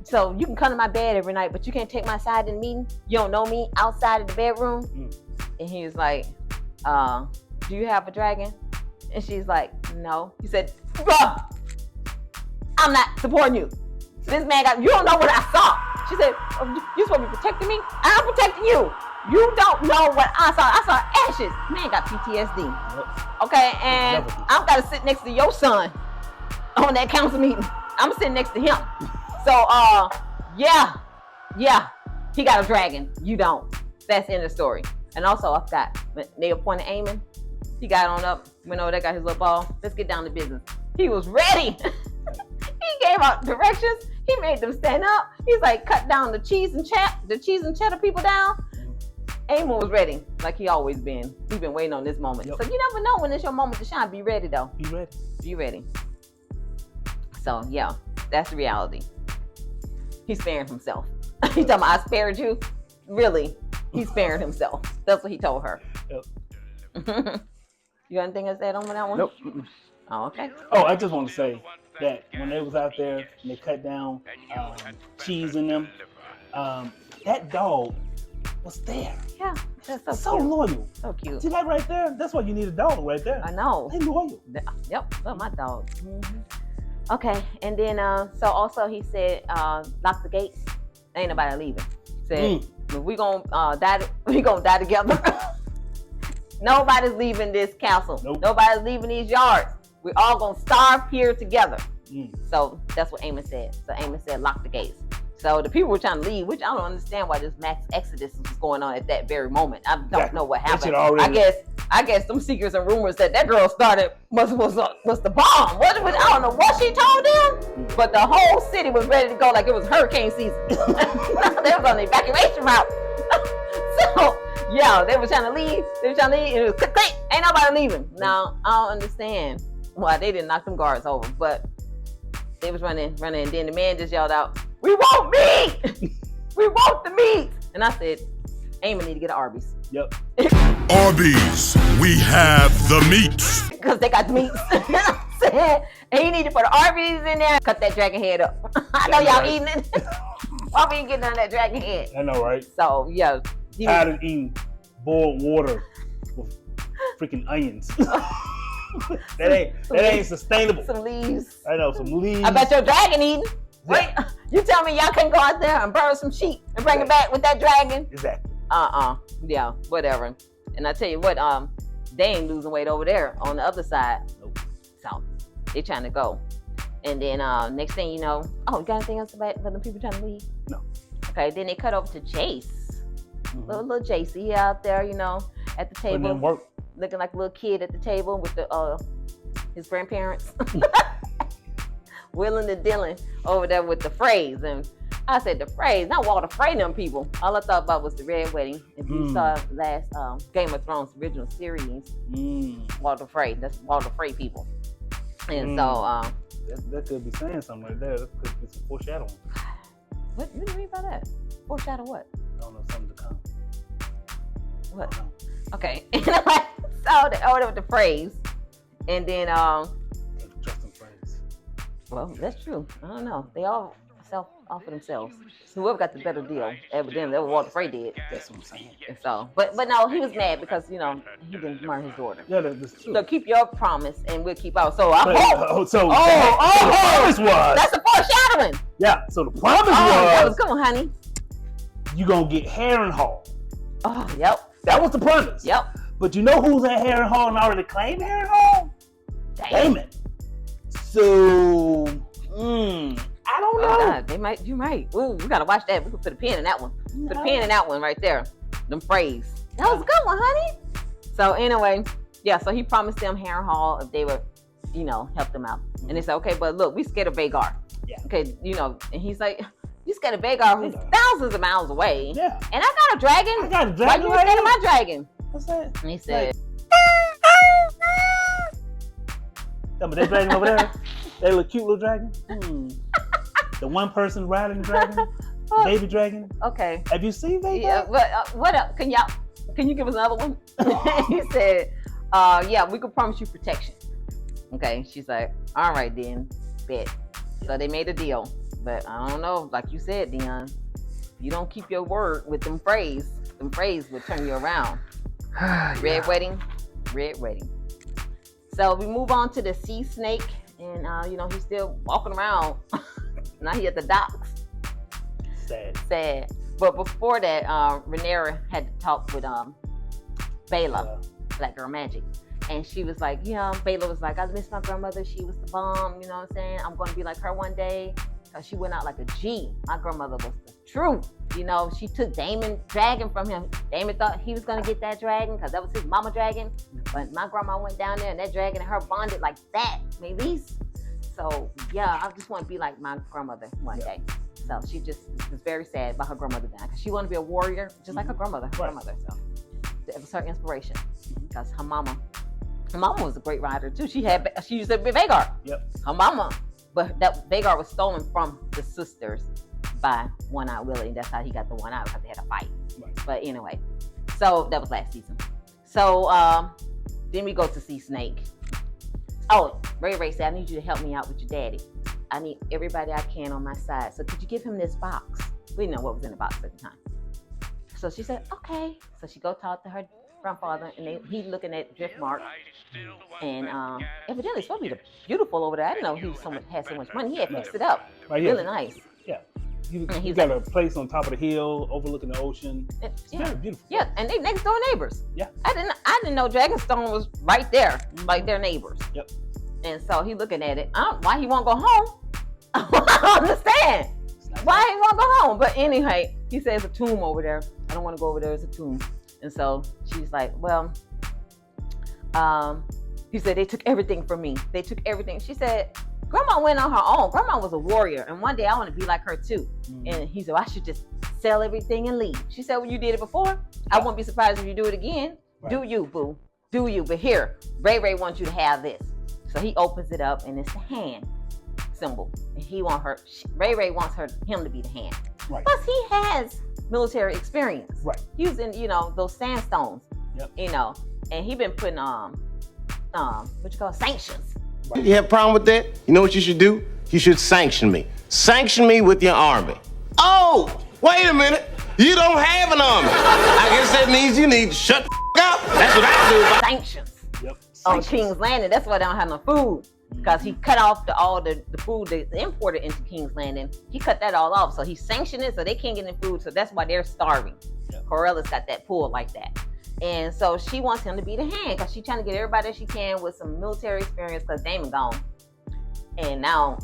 so you can come to my bed every night, but you can't take my side in the meeting? You don't know me outside of the bedroom? And he was like, do you have a dragon? And she's like, no. He said, bruh, I'm not supporting you. This man you don't know what I saw. She said, you supposed to be protecting me? I'm protecting you. You don't know what I saw. I saw ashes. Man got PTSD. Okay, and I've got to sit next to your son on that council meeting. I'm sitting next to him. So, yeah, he got a dragon. You don't. That's in the story. And also, I forgot, when they appointed Aemon, he got on up, went over there, got his little ball. Let's get down to business. He was ready. He gave out directions. He made them stand up. He's like, cut down the cheese and cheddar people down. Aemon was ready, like he always been. He's been waiting on this moment. Yep. So you never know when it's your moment to shine. Be ready, though. Be ready. Be ready. So, yeah, that's the reality. He's sparing himself. He's talking about, I spared you. Really, he spared himself. That's what he told her. Yep. You got anything else to add on that one? Nope. Oh, okay. Oh, I just want to say that when they was out there and they cut down cheese in them, that dog was there. Yeah, that's so cute. Loyal. So cute. See that right there? That's why you need a dog right there. I know. They loyal. Yep, love my dog. Okay, and then so also he said, lock the gates. Ain't nobody leaving. Said we gonna die. We gonna die together. Nobody's leaving this castle. Nope. Nobody's leaving these yards. We're all gonna starve here together. So that's what Aemon said. So Aemon said, lock the gates. So the people were trying to leave, which I don't understand why this mass exodus was going on at that very moment. I don't know what happened. I guess some secrets and rumors that girl started was the bomb. I don't know what she told them, but the whole city was ready to go like it was hurricane season. They was on the evacuation route. So yeah, they were trying to leave. It was click, click. Ain't nobody leaving. Now I don't understand why they didn't knock them guards over, but they was running, and then the man just yelled out, "We want meat! We want the meat!" And I said, Eamon need to get an Arby's. Yep. Arby's, we have the meat. Because they got the meat. And he need to put Arby's in there. Cut that dragon head up. I know y'all eating it. Why we ain't getting on that dragon head? I know, right? So yeah. Tired of eating boiled water with freaking onions. that ain't sustainable. Some leaves. I know, some leaves. I bet your dragon eating. Yeah. Wait, you tell me y'all can't go out there and burn some sheep and bring it back with that dragon? Exactly. Yeah, whatever. And I tell you what, they ain't losing weight over there on the other side. Nope. So they trying to go. And then next thing you know, you got anything else about the people trying to leave? No. Okay, then they cut over to Jace. Little Jace, he out there, at the table, looking like a little kid at the table with his grandparents. Willing and dealing over there with the phrase. And I said the phrase, not Walter Frey them people. All I thought about was the Red Wedding. If you saw last Game of Thrones original series, Walter Frey, that's Walter Frey people. And so that could be saying something right there. That could be some foreshadowing. What do you mean by that? Foreshadow what? I don't know, something to come. What? Okay. So they ordered with the phrase. And then Trust them phrase. well, that's true. I don't know. They all self-offer themselves. So whoever got the better deal, evidently, that was Walter Frey did. That's what I'm saying. And so, but no, he was mad because he didn't murder his daughter. Yeah, that's true. So keep your promise, and we'll keep ours. So I hope. So the promise was. That's a foreshadowing. Yeah. So the promise That was. was come on, honey. You gonna get Harrenhal. Oh, yep. That was the promise. Yep. But you know who's at Harrenhal and already claimed Harrenhal? Damon. So, I don't know. God, they might. You might. Ooh, we gotta watch that. We can put a pin in that one. Put a pin in that one right there. Them phrase. That was a good one, honey. So anyway, yeah. So he promised them Harrenhal if they would, help them out. And they said, okay, but look, we scared of Vhagar. Yeah. Okay, and he's like, you scared of Vhagar, who's thousands of miles away. Yeah. And I got a dragon. I got a dragon. Why you scared of my dragon? What's that? And he said, that dragon over there, that little cute little dragon. The one person riding the dragon, baby dragon. okay. Have you seen Vhagar? Yeah, but what else? Can you give us another one? He said, yeah, we could promise you protection. Okay. She's like, all right then, bet. So they made a deal. But I don't know, like you said, Dion, you don't keep your word with them phrase will turn you around. Red wedding. So we move on to the sea snake, and he's still walking around. Now he at the docks. Sad. But before that, Rhaynera had to talk with Bela, Black Girl Magic. And she was like, Bela was like, I miss my grandmother. She was the bomb, you know what I'm saying? I'm going to be like her one day. Because she went out like a G. My grandmother was the truth. She took Daemon's dragon from him. Daemon thought he was going to get that dragon because that was his mama dragon. But my grandma went down there and that dragon and her bonded like that, maybe. So, yeah, I just want to be like my grandmother one day. So she just was very sad about her grandmother dying because she wanted to be a warrior just like her grandmother. So it was her inspiration because her mama was a great rider too. She used to be Vhagar. Yep. Her mama. But that Vhagar was stolen from the sisters by One-Eyed Willie. And that's how he got the one eye because they had a fight. Right. But anyway, so that was last season. So then we go to Sea Snake. Oh, Ray said, I need you to help me out with your daddy. I need everybody I can on my side. So could you give him this box? We didn't know what was in the box at the time. So she said, okay. So she go talk to her grandfather, and he looking at Driftmark. And evidently it's supposed to be beautiful over there. I didn't know he had so much money. He had fixed it up. Really nice. Yeah. He's got a place on top of the hill overlooking the ocean. It's very beautiful. Yeah, and they next door neighbors. Yeah. I didn't know Dragonstone was right there, like their neighbors. Yep. And so he looking at it. Why he won't go home? I don't understand. Why ain't want to go home? But anyway, he says a tomb over there. I don't want to go over there. It's a tomb. And so she's like, well, he said, they took everything from me. They took everything. She said, Grandma went on her own. Grandma was a warrior. And one day I want to be like her too. And he said, I should just sell everything and leave. She said, well, you did it before. I won't be surprised if you do it again. Right. Do you, boo. Do you. But here, Ray wants you to have this. So he opens it up and it's the hand symbol. And he want her, Ray wants him to be the hand. Right. Plus he has military experience. Right. Using, those sandstones. Yep. And he been putting sanctions. Right. You have a problem with that? You know what you should do? You should sanction me. Sanction me with your army. Oh, wait a minute. You don't have an army. I guess that means you need to shut the up. That's what I do. Sanctions. Yep. On King's Landing. That's why they don't have no food. Because he cut off all the food that's imported into King's Landing. He cut that all off. So he sanctioned it so they can't get any food. So that's why they're starving. Yep. Corella's got that pull like that. And so she wants him to be the hand because she's trying to get everybody that she can with some military experience because Damon gone. And now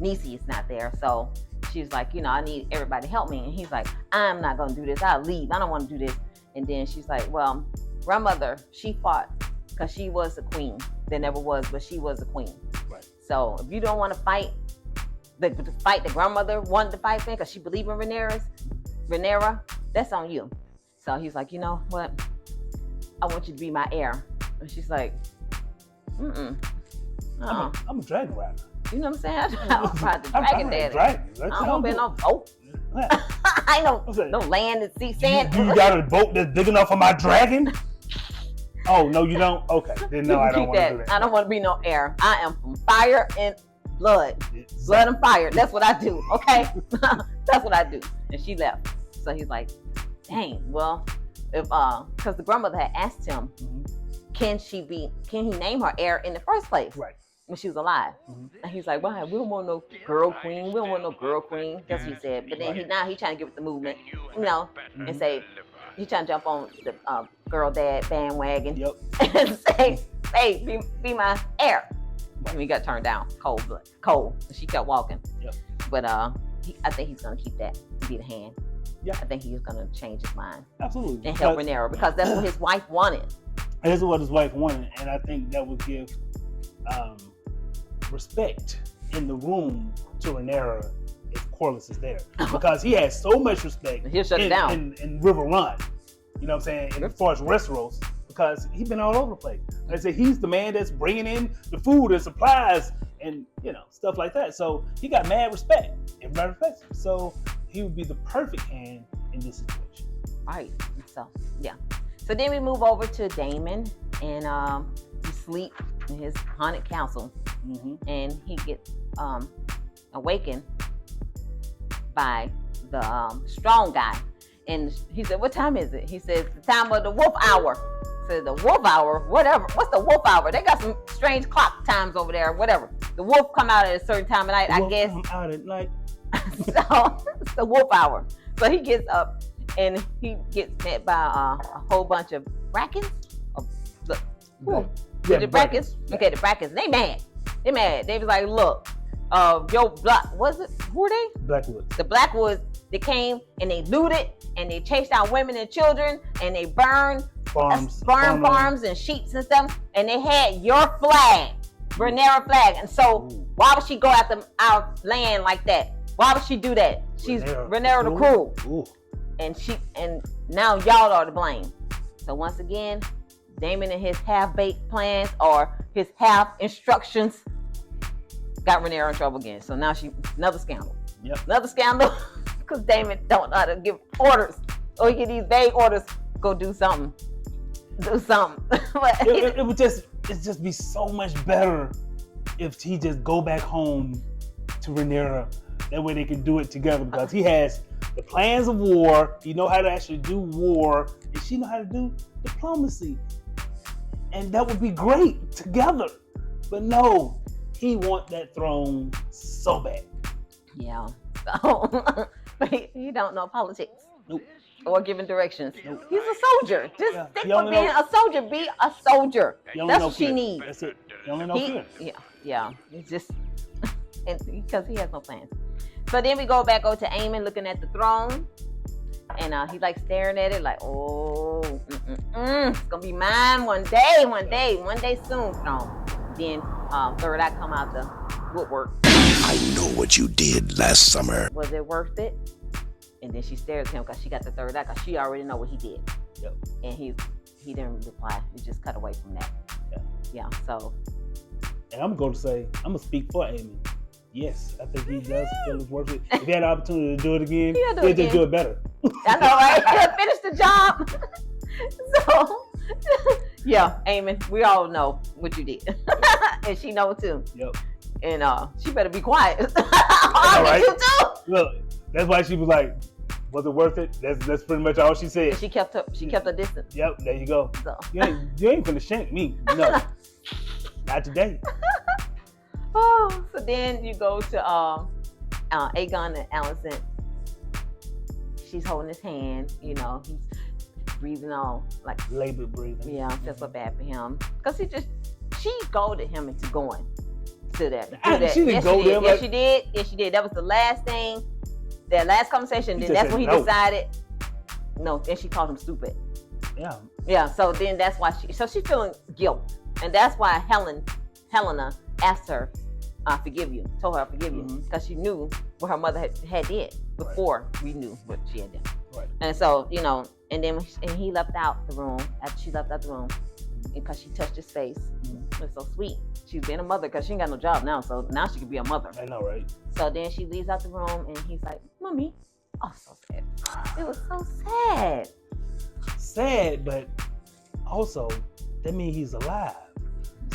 Niecy is not there. So she's like, I need everybody to help me. And he's like, I'm not going to do this. I'll leave. I don't want to do this. And then she's like, well, grandmother, she fought because she was a queen. There never was, but she was a queen. Right. So if you don't want to fight the grandmother wanted to fight for because she believed in Rhaynera, that's on you. So he's like, you know what? I want you to be my heir. And she's like, I'm a dragon rider. You know what I'm saying? I'm ride the dragon daddy. I don't want to be no boat. I know no land and sea sand. You got a boat that's big enough for my dragon? Oh, no, you don't? Okay. Then no, I don't want to do that. I don't want to be no heir. I am from fire and blood. Blood and fire. That's what I do, okay? That's what I do. And she left. So he's like, dang, well, if because the grandmother had asked him, can he name her heir in the first place? Right. When she was alive. And he's like, well, we don't want no girl queen. We don't want no girl queen. That's what he said. But then he's trying to get with the movement, and say, he's trying to jump on the girl dad bandwagon. Yep. And say, hey, be my heir. And he got turned down, cold. And she kept walking. Yep. But I think he's gonna keep that, be the hand. Yeah. I think he's gonna change his mind. Absolutely. And help Rhaynera because that's what his wife wanted. That's what his wife wanted, and I think that would give respect in the room to Rhaynera if Corlys is there, because he has so much respect. He'll shut it down in River Run. You know what I'm saying? And as far as Westeros, because he's been all over the place. Like I said, he's the man that's bringing in the food and supplies and stuff like that. So he got mad respect. Everybody respects him. So he would be the perfect hand in this situation. Right. So yeah. So then we move over to Damon, and he sleep in his haunted castle, and he gets awakened by the strong guy. And he said, what time is it? He says, the time of the wolf hour. So the wolf hour, whatever. What's the wolf hour? They got some strange clock times over there, whatever. The wolf come out at a certain time of night, I guess. Come out at night. So it's the wolf hour. So he gets up and he gets met by a whole bunch of brackens. The brackens. Yeah. Okay, the brackens. They mad. They was like, look, was it? Who are they? Blackwoods. The Blackwoods. They came and they looted and they chased out women and children and they burned farms and sheep and stuff. And they had your flag, Rhaynera flag. And so why would she go after our land like that? Why would she do that? She's Rhaynera the Cruel. Ooh. And now y'all are to blame. So once again, Damon and his half-baked plans or his half instructions got Rhaynera in trouble again. So now another scandal. Yep. Another scandal because Damon don't know how to give orders. Or he get these vague orders, go do something. It would just be so much better if he just go back home to Rhaynera. That way they can do it together, because he has the plans of war. He know how to actually do war, and she know how to do diplomacy. And that would be great together. But no, he want that throne so bad. Yeah. So he don't know politics. Nope. Or giving directions. Nope. He's a soldier. Just stick with being a soldier. Be a soldier. That's what she needs. That's it. You only know fear. Yeah. It's just because he has no plans. So then we go back over to Aemon looking at the throne. And he like staring at it like, oh, it's gonna be mine one day soon, throne. Then Third Eye come out the woodwork. I know what you did last summer. Was it worth it? And then she stares at him because she got the third eye because she already know what he did. Yep. And he didn't reply. He just cut away from that. Yeah. So. And I'm going to say, I'm going to speak for Amy. Yes, I think he does feel it's worth it. If he had the opportunity to do it again, he'll just do it better. I know, right? He'll finish the job. So, yeah, Amy, we all know what you did. And she know too. Yep. And she better be quiet. All right. You too. Look, that's why she was like, was it worth it? That's pretty much all she said. She kept her distance. Yep, there you go. So. You ain't finna shank me. No. Not today. Oh, so then you go to Aegon and Alicente. She's holding his hand, you know, he's breathing on like labored breathing. Yeah, I feel so bad for him. Because she goaded him into going to that. She didn't go there. Yes, she did. Yes, she did. That was the last thing, that last conversation. Then that's when he decided. No, and she called him stupid. Yeah. Yeah, so then that's why she's feeling guilt. And that's why Helena asked her, told her I forgive you, because she knew what her mother had did before we knew what she had done. Right. And so, you know, and then he left out the room, after she left out the room, because she touched his face. It was so sweet. She's being a mother because she ain't got no job now, so now she can be a mother. I know, right? So then she leaves out the room and he's like, Mommy. Oh, so sad. It was so sad. Sad, but also that means he's alive.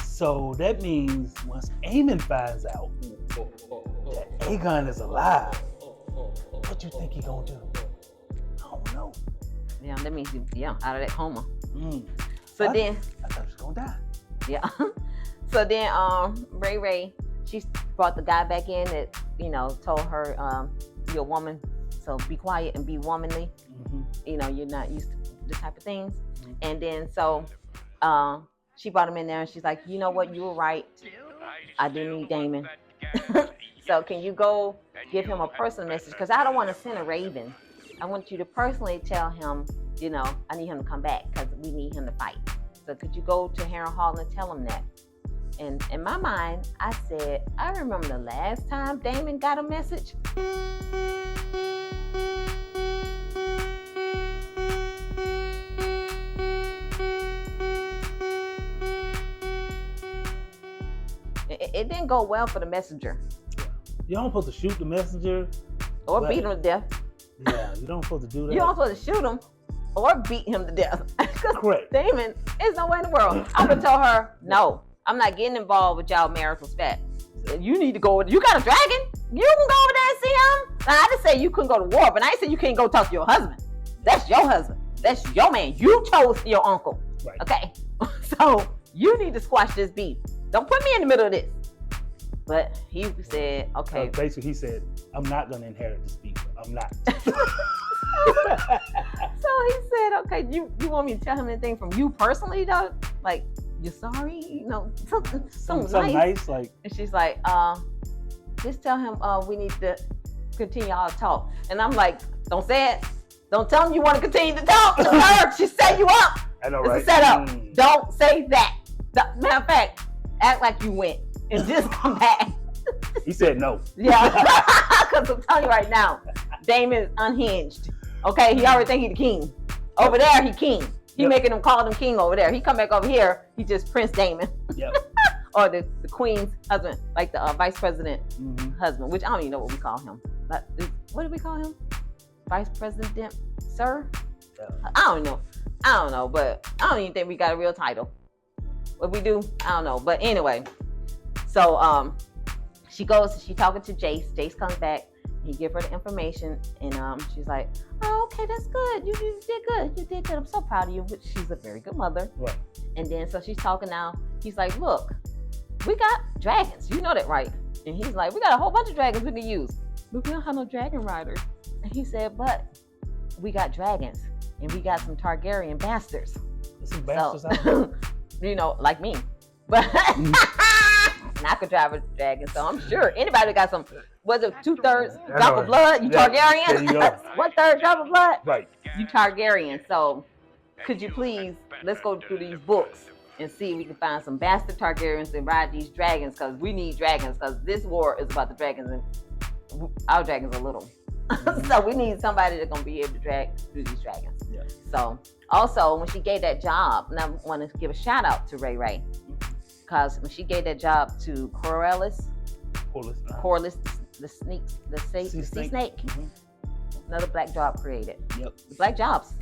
So that means once Aemon finds out that Aegon is alive, what do you think he gonna do? I don't know. Yeah, that means out of that coma. So I then thought he was gonna die. Yeah. So then Ray, she brought the guy back in that, you know, told her, you're a woman, so be quiet and be womanly. You know, you're not used to this type of things. And then so she brought him in there and she's like, you know what, you were right. I do need Damon. So can you go give him a personal message? Because I don't want to send a raven. I want you to personally tell him, you know, I need him to come back because we need him to fight. So could you go to Harrenhal and tell him that? And in my mind, I said, I remember the last time Damon got a message. It didn't go well for the messenger. You don't supposed to shoot the messenger. Or beat him to death. Yeah, you don't supposed to do that. You don't supposed to shoot him or beat him to death. Correct. Damon is no way in the world. I would tell her, no, I'm not getting involved with y'all marital spat. You need to go. You got a dragon? You can go over there and see him? Now, I didn't say you couldn't go to war, but I ain't say you can't go talk to your husband. That's your husband. That's your man. You chose your uncle. Right. Okay? So you need to squash this beef. Don't put me in the middle of this. But he said, okay. Basically, he said, I'm not going to inherit this people. I'm not. So he said, okay, you want me to tell him anything from you personally, though? Like, you're sorry? You know, something nice. Like. And she's like, just tell him we need to continue our talk. And I'm like, don't say it. Don't tell him you want to continue to talk to her. She set you up. I know, right? It's a setup. Don't say that. Matter of fact, act like you went and just come back. He said no. Yeah, because I'm telling you right now, Damon is unhinged. Okay, he already think he the king. Over there, he king. He making them call him king over there. He come back over here, he just Prince Damon. Yep. Or the queen's husband, like the vice president husband, which I don't even know what we call him. But what do we call him? Vice president, sir? Yeah. I don't know, but I don't even think we got a real title. What we do, I don't know. But anyway, so she talking to Jace. Jace comes back. He give her the information, and she's like, "Oh, okay, that's good. You did good. You did good. I'm so proud of you." Which she's a very good mother. Right. And then so she's talking now. He's like, "Look, we got dragons. You know that, right?" And he's like, "We got a whole bunch of dragons we can use, but we don't have no dragon riders." And he said, "But we got dragons, and we got some Targaryen bastards. There's some bastards out there. You know, like me. But and I could drive a dragon. So I'm sure anybody got some, was it 2/3 That's drop of right. blood? You Yeah, Targaryen? there you go. 1/3 drop of blood? Right. You Targaryen. So could you please, let's go through these books and see if we can find some bastard Targaryens and ride these dragons, because we need dragons, because this war is about the dragons, and our dragons are little. So we need somebody that's going to be able to drag through these dragons. Yeah. So also, when she gave that job, and I want to give a shout out to Ray, because when she gave that job to Corlys, the sea snake, another black job created. Yep. Black jobs.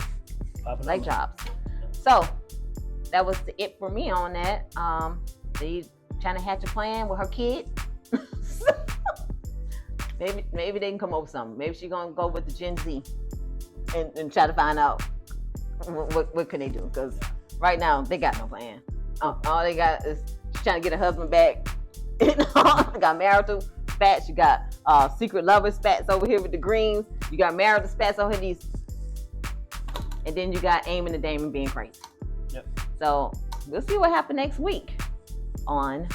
Popping Black up. jobs. So that was it for me on that. They trying to hatch a plan with her kid. maybe they can come up with something. Maybe she's gonna go with the Gen Z and try to find out what can they do. Because right now they got no plan. All they got is she's trying to get her husband back. Got marital spats. You got secret lover spats over here with the greens. You got marital spats over here. These. And then you got Aemon and Daemon being crazy. Yep. So we'll see what happens next week on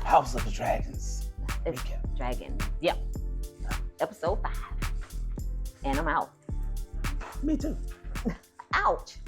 House of the Dragons. it's Recap. Dragon. Yep. Episode 5. And I'm out. Me too. Ouch.